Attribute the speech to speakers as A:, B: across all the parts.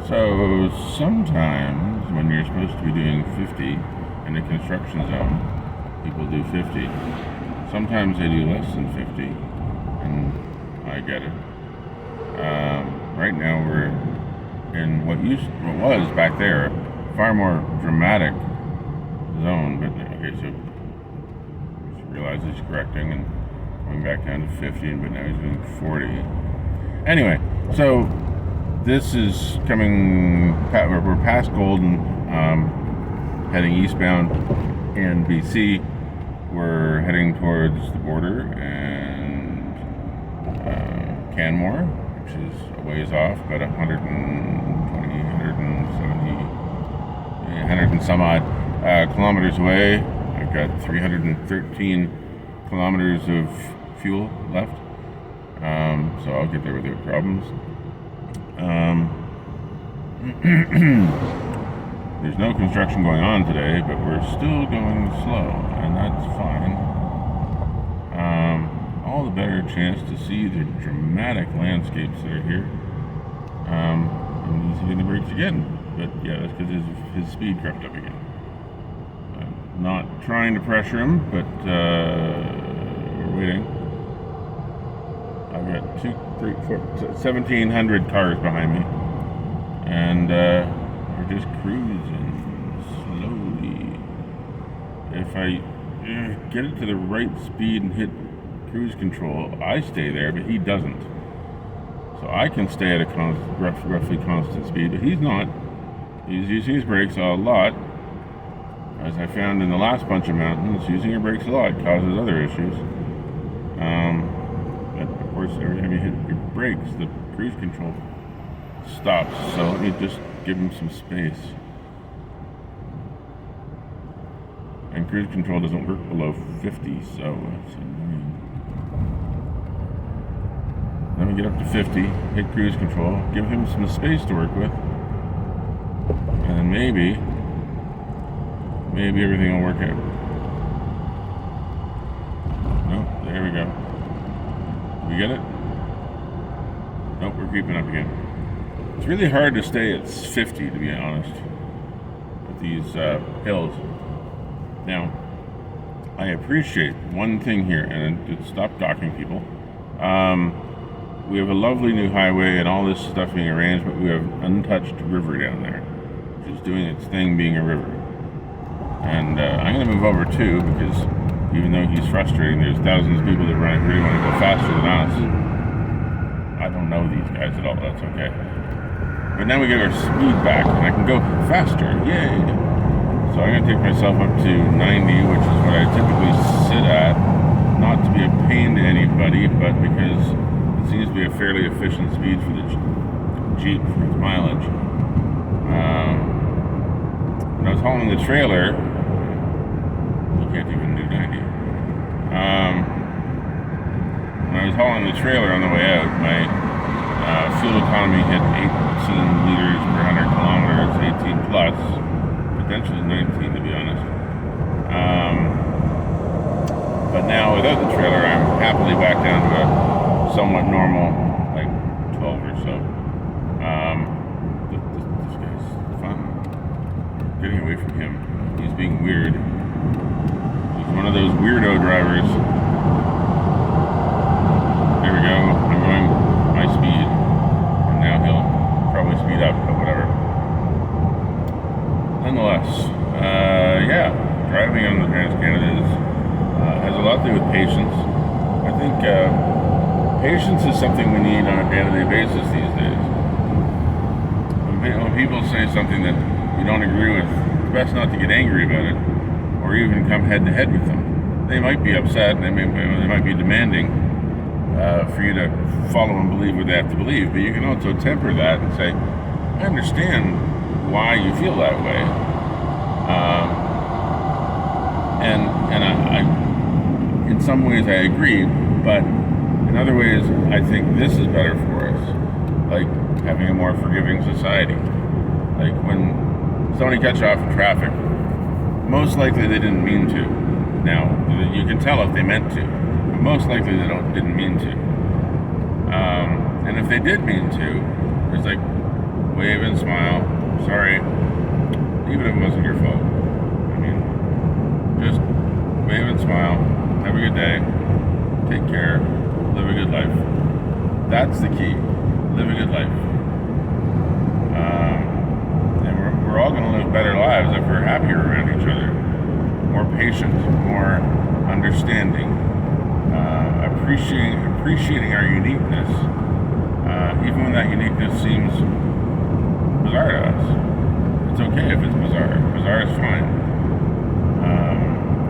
A: So sometimes when you're supposed to be doing 50 in a construction zone, people do 50. Sometimes they do less than 50, and I get it. Right now we're in what was back there, far more dramatic zone, but okay, so just realize he's correcting and going back down to 50, but now he's doing 40. Anyway, so this is coming, we're past Golden, heading eastbound, and BC. We're heading towards the border and Canmore, which is a ways off, about 120, 170, 100 and some odd kilometers away. I've got 313 kilometers of fuel left, so I'll get there without problems. There's no construction going on today, but we're still going slow, and that's fine. All the better chance to see the dramatic landscapes that are here. And he's hitting the brakes again, but yeah, that's because his speed crept up again. I'm not trying to pressure him, but we're waiting. I've got 1,700 cars behind me, and we're just cruising slowly. If I get it to the right speed and hit cruise control, I stay there, but he doesn't. So I can stay at a roughly constant speed, but he's not. He's using his brakes a lot. As I found in the last bunch of mountains, using your brakes a lot causes other issues. But of course, every time you hit your brakes, the cruise control stops. So let me just give him some space. And cruise control doesn't work below 50, so it's annoying. Let me get up to 50, hit cruise control, give him some space to work with, and then maybe everything will work out. Nope, there we go. We get it? Nope, we're creeping up again. It's really hard to stay at 50, to be honest, with these hills. Now, I appreciate one thing here, and stop docking people. We have a lovely new highway and all this stuff being arranged, but we have untouched river down there, which is doing its thing being a river. And I'm going to move over too, because even though he's frustrating, there's thousands of people that really want to go faster than us. I don't know these guys at all, that's okay. But now we get our speed back, and I can go faster, yay! So I'm going to take myself up to 90, which is what I typically sit at, not to be a pain to anybody, but because it seems to be a fairly efficient speed for the Jeep for its mileage. When I was hauling the trailer, you can't even do 90. When I was hauling the trailer on the way out, my fuel economy hit 18 liters per 100 kilometers, 18 plus, potentially 19 to be honest. But now without the trailer, I'm happily back down to a somewhat normal, like 12 or so. This guy's fun. Getting away from him. He's being weird. He's one of those weirdo drivers. There we go. I'm going my speed. And now he'll probably speed up, but whatever. Nonetheless, yeah, driving on the Trans-Canada has a lot to do with patience. I think patience is something we need on a day-to-day basis these days. When people say something that you don't agree with, it's best not to get angry about it, or even come head-to-head with them. They might be upset, and they might be demanding for you to follow and believe what they have to believe, but you can also temper that and say, I understand why you feel that way. And I, in some ways I agree, but in other ways I think this is better for us. Like having a more forgiving society. Like when somebody cuts you off in traffic, most likely they didn't mean to. Now, you can tell if they meant to, but most likely they didn't mean to. And if they did mean to, it's like, wave and smile. Sorry, even if it wasn't your fault. I mean, just wave and smile. Have a good day. Take care. Live a good life. That's the key. Live a good life. And we're all going to live better lives if we're happier around each other. More patient, more understanding, appreciating our uniqueness, even when that uniqueness seems bizarre to us. It's okay if it's bizarre. Bizarre is fine.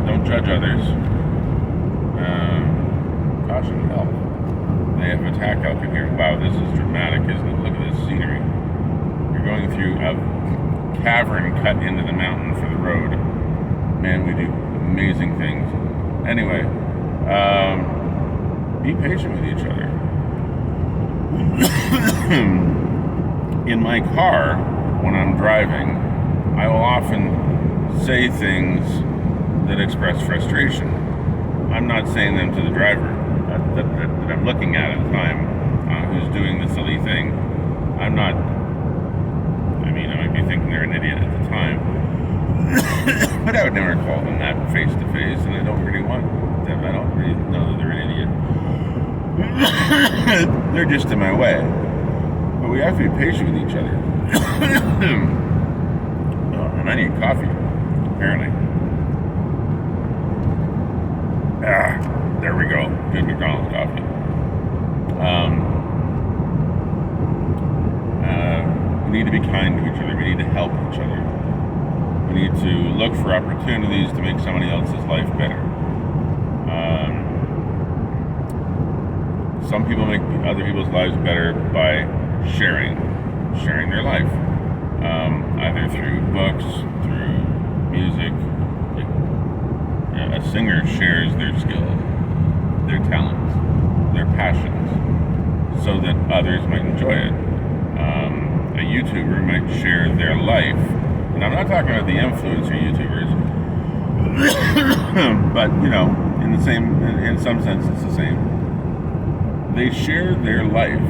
A: Don't judge others. Caution health. They have attack elk in here. Wow, this is dramatic, isn't it? Look at this scenery. You're going through a cavern cut into the mountain for the road. Man, we do amazing things. Anyway, be patient with each other. In my car, when I'm driving, I will often say things that express frustration. I'm not saying them to the driver that I'm looking at the time, who's doing the silly thing. I might be thinking they're an idiot at the time. But I would never call them that face to face, and I don't really want them. I don't really know that they're an idiot. They're just in my way. But we have to be patient with each other. Oh, and I need coffee, apparently. There we go. Good McDonald's coffee. We need to be kind to each other. We need to help each other. We need to look for opportunities to make somebody else's life better. Some people make other people's lives better by sharing their life, either through books, through music. A singer shares their skills, their talents, their passions, so that others might enjoy it. A YouTuber might share their life. And I'm not talking about the influencer YouTubers, but in some sense, it's the same. They share their life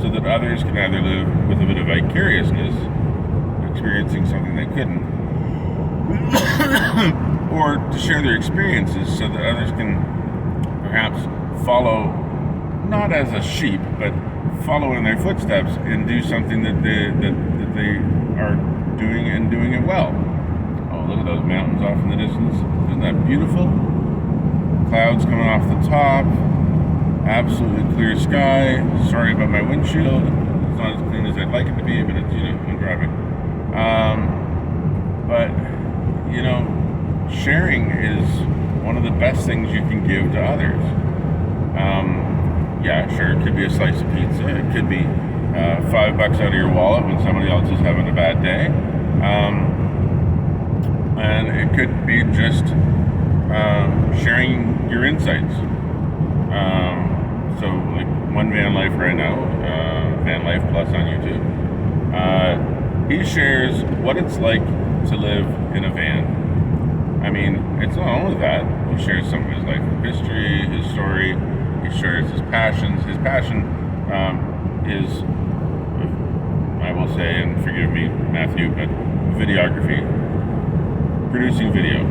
A: so that others can either live with a bit of vicariousness, experiencing something they couldn't, or to share their experiences so that others can perhaps follow, not as a sheep, but follow in their footsteps and do something that they are doing and doing it well. Oh, look at those mountains off in the distance. Isn't that beautiful? Clouds coming off the top. Absolutely clear sky. Sorry about my windshield. It's not as clean as I'd like it to be, but it's, I'm driving. Sharing is one of the best things you can give to others. Sure, it could be a slice of pizza. It could be $5 out of your wallet when somebody else is having a bad day. And it could be just sharing your insights. So, like One Van Life right now, Van Life Plus on YouTube, he shares what it's like to live in a van. I mean, it's not only that. He shares some of his life history, his story. He shares his passions. His passion is, I will say, and forgive me, Matthew, but videography, producing video.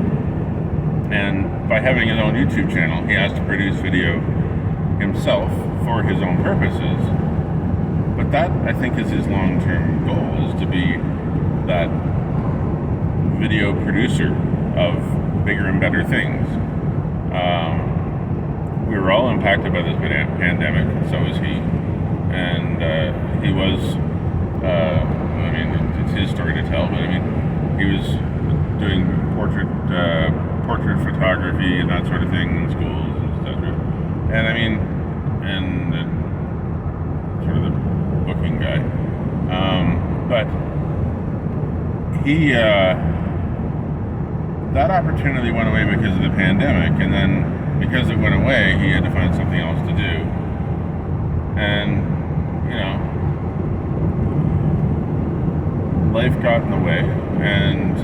A: And by having his own YouTube channel, he has to produce video himself for his own purposes. But that, I think, is his long-term goal, is to be that video producer of bigger and better things. We were all impacted by this pandemic, and so was he. And he was, it's his story to tell, but he was doing portrait photography and that sort of thing in schools, etc. And sort of the booking guy. But he, that opportunity went away because of the pandemic, and then because it went away, he had to find something else to do. And, life got in the way, and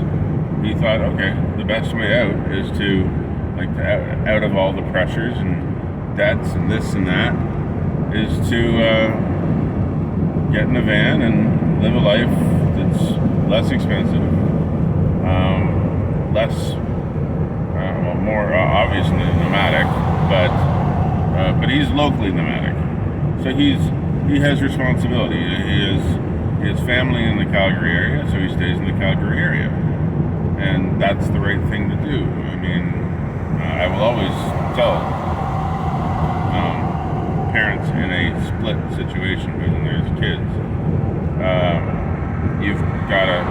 A: he thought, okay, the best way out is to, out of all the pressures and debts and this and that, is to get in a van and live a life that's less expensive, less, well, more obviously nomadic, but he's locally nomadic. So he has responsibility. He has family in the Calgary area, so he stays in the Calgary area, and that's the right thing to do. I mean, I will always tell parents in a split situation when there's kids, you've got to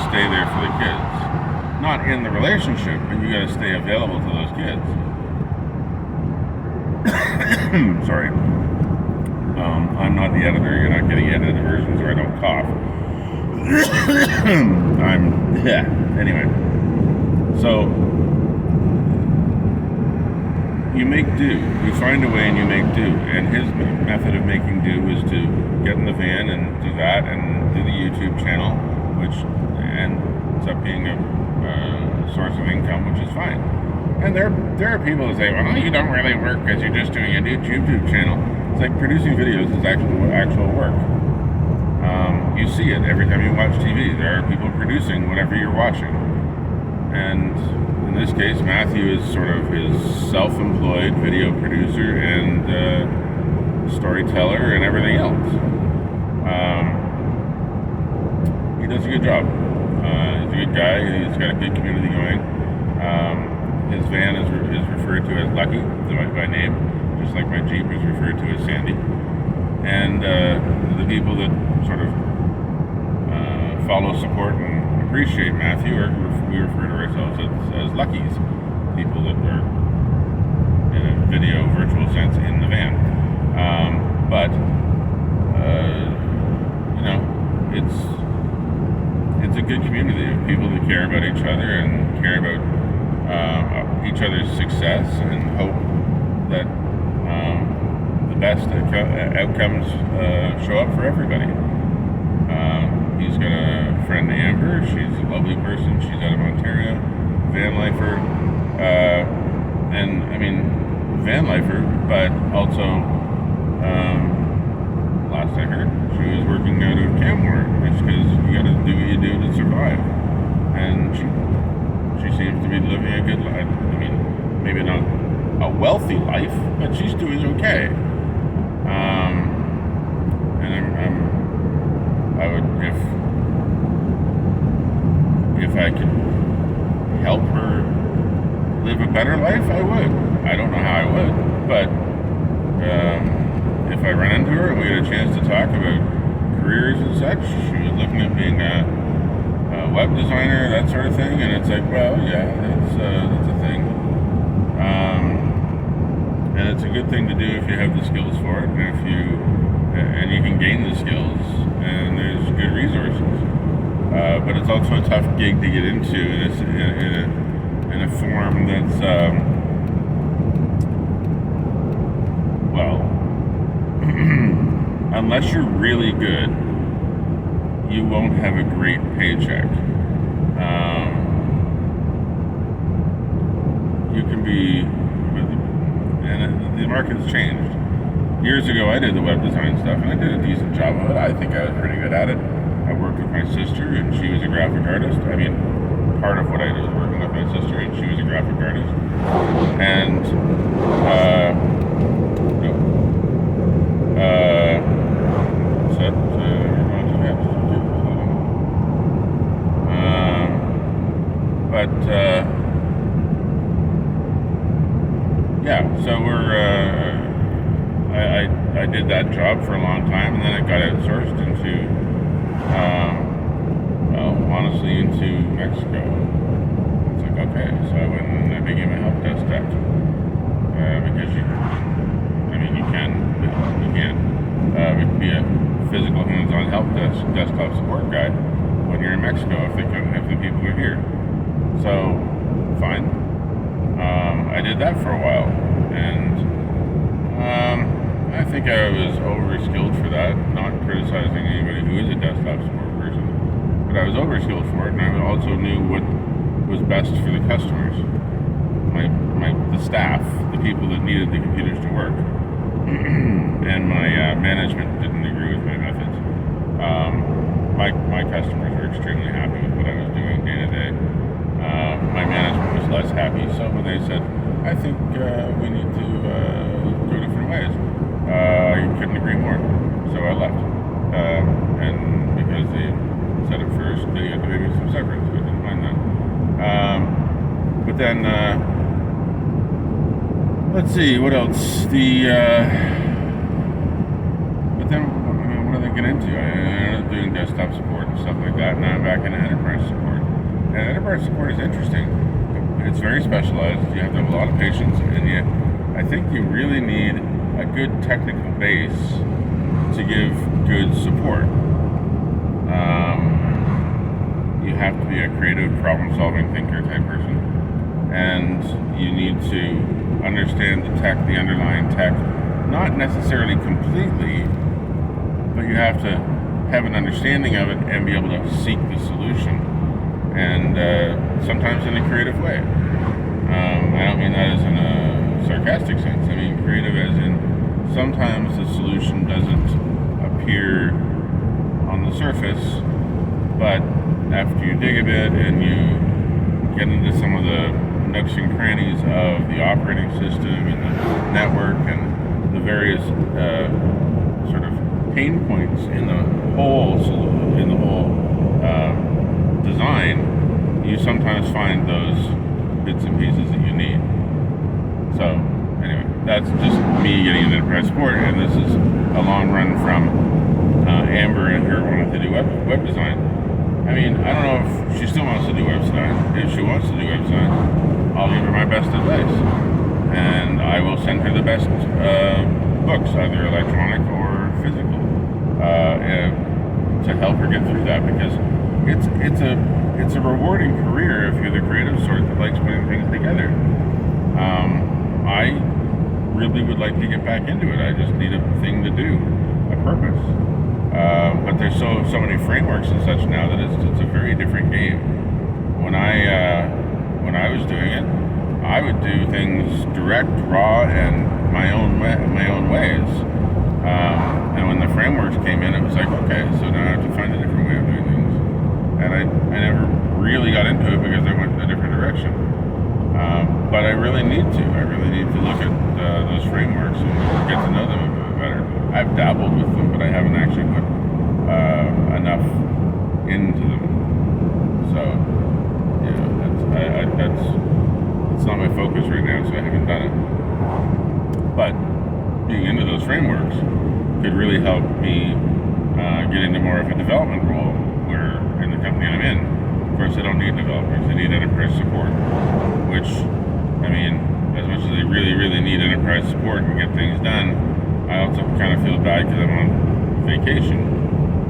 A: stay there for the kids. Not in the relationship, but you got to stay available to those kids. Sorry. I'm not the editor. You're not getting edited versions, or I don't cough. Anyway. So you make do. You find a way and you make do. And his method of making do is to get in the van and do that and do the YouTube channel, which ends up being a source of income, which is fine. And there are people who say, well, you don't really work because you're just doing a YouTube channel. It's like producing videos is actual work. You see it every time you watch TV. There are people producing whatever you're watching. And in this case, Matthew is sort of his self-employed video producer and storyteller and everything else. He does a good job. He's a good guy. He's got a good community going. His van is referred to as Lucky by name, just like my Jeep is referred to as Sandy. And the people that sort of follow, support, and appreciate Matthew, we refer to ourselves as Luckies, people that are in a video virtual sense in the van. But it's a good community of people that care about each other and care about each other's success and hope that the best outcomes show up for everybody. He's got a friend, Amber. She's a lovely person. She's out of Ontario, van lifer, and I mean van lifer, but also last I heard she was working out of Canmore, just because you got to do what you do to survive, and she seems to be living a good life. I mean, maybe not a wealthy life, but she's doing okay. And I would, if I could help her live a better life, I would. I don't know how I would, but if I ran into her and we had a chance to talk about careers and such, she was looking at being a web designer, that sort of thing, and it's like, well, yeah, that's a thing. And it's a good thing to do if you have the skills for it, and and you can gain the skills, and there's good resources. But it's also a tough gig to get into, and it's in a form that's, well, unless you're really good, you won't have a great paycheck. You can be, and the market's changed. Years ago, I did the web design stuff, and I did a decent job of it. I think I was pretty good at it. I worked with my sister, and she was a graphic artist. I mean, part of what I did was working with my sister, and she was a graphic artist. And, yeah, so I did that job for a long time, and then it got outsourced into, honestly, into Mexico. It's like, okay, so I went and I became a help desk tech, because you can be a physical hands-on help desk desktop support guy when you're in Mexico if the people are here. So, fine. I did that for a while, and I think I was over-skilled for that, not criticizing anybody who is a desktop support person, but I was over-skilled for it, and I also knew what was best for the customers, the staff, the people that needed the computers to work, and my management didn't agree with my methods, my customers were extremely happy with what I was doing day to day. My management was less happy, so when they said, I think we need to go different ways, I couldn't agree more. So I left. And because they said at first they had to pay me some severance, I didn't mind that. But then, let's see, what else? But then, what did I get into? I was doing desktop support and stuff like that. Now I'm back into enterprise support. And enterprise support is interesting. It's very specialized. You have to have a lot of patience, and yet I think you really need a good technical base to give good support. You have to be a creative, problem-solving thinker type person, and you need to understand the tech, the underlying tech, not necessarily completely, but you have to have an understanding of it and be able to seek the solution, and sometimes in a creative way. I don't mean that as in a sarcastic sense. I mean creative as in sometimes the solution doesn't appear on the surface, but after you dig a bit and you get into some of the nooks and crannies of the operating system and the network and the various sort of pain points in the whole design, you sometimes find those bits and pieces that you need. So anyway, that's just me getting into enterprise support, and this is a long run from Amber and her wanting to do web design. I mean, I don't know if she still wants to do web design. If she wants to do web design, I'll give her my best advice, and I will send her the best books, either electronic or physical, to help her get through that, because it's a rewarding career if you're the creative sort that likes putting things together. I really would like to get back into it. I just need a thing to do, a purpose. But there's so many frameworks and such now that it's a very different game. When I was doing it, I would do things direct, raw, and my own ways. And when the frameworks came in, it was like, okay, so now I have to find a different way of doing things. And I never really got into it because I went in a different direction. But I really need to. I really need to look at those frameworks and get to know them a bit better. I've dabbled with them, but I haven't actually put enough into them. So, yeah, that's not my focus right now, so I haven't done it. But being into those frameworks could really help me get into more of a development role where in the company I'm in. Of course, I don't need developers. I need enterprise support, which, I mean, as much as I really, really need enterprise support and get things done, I also kind of feel bad because I'm on vacation.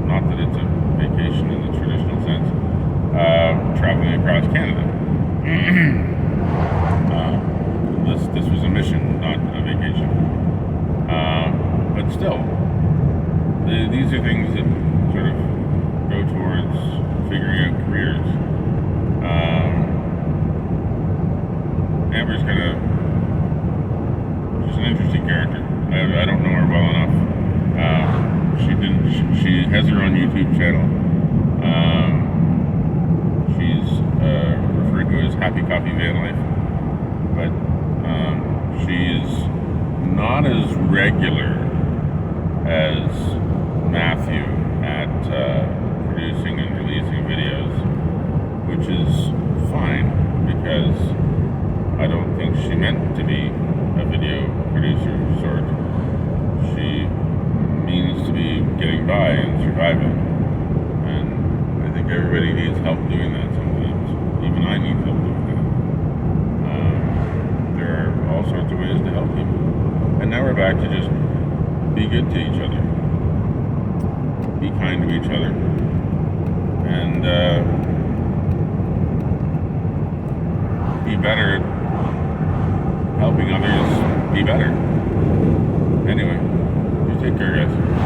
A: Not that it's a vacation in the traditional sense. Traveling across Canada. This was a mission, not a vacation. But still, these are things that sort of go towards figuring out careers. Amber's she's an interesting character. I don't know her well enough. She has her own YouTube channel. She's referred to as Happy Coffee Van Life, but she's not as regular as Matthew at producing and releasing videos, which is fine because I don't think she meant to be a video producer sort. She means to be getting by and surviving, and I think everybody needs help doing that sometimes. Even I need help doing that. There are all sorts of ways to help people. And now we're back to just be good to each other, be kind to each other, and be better at helping others be better. Anyway, you take care, guys.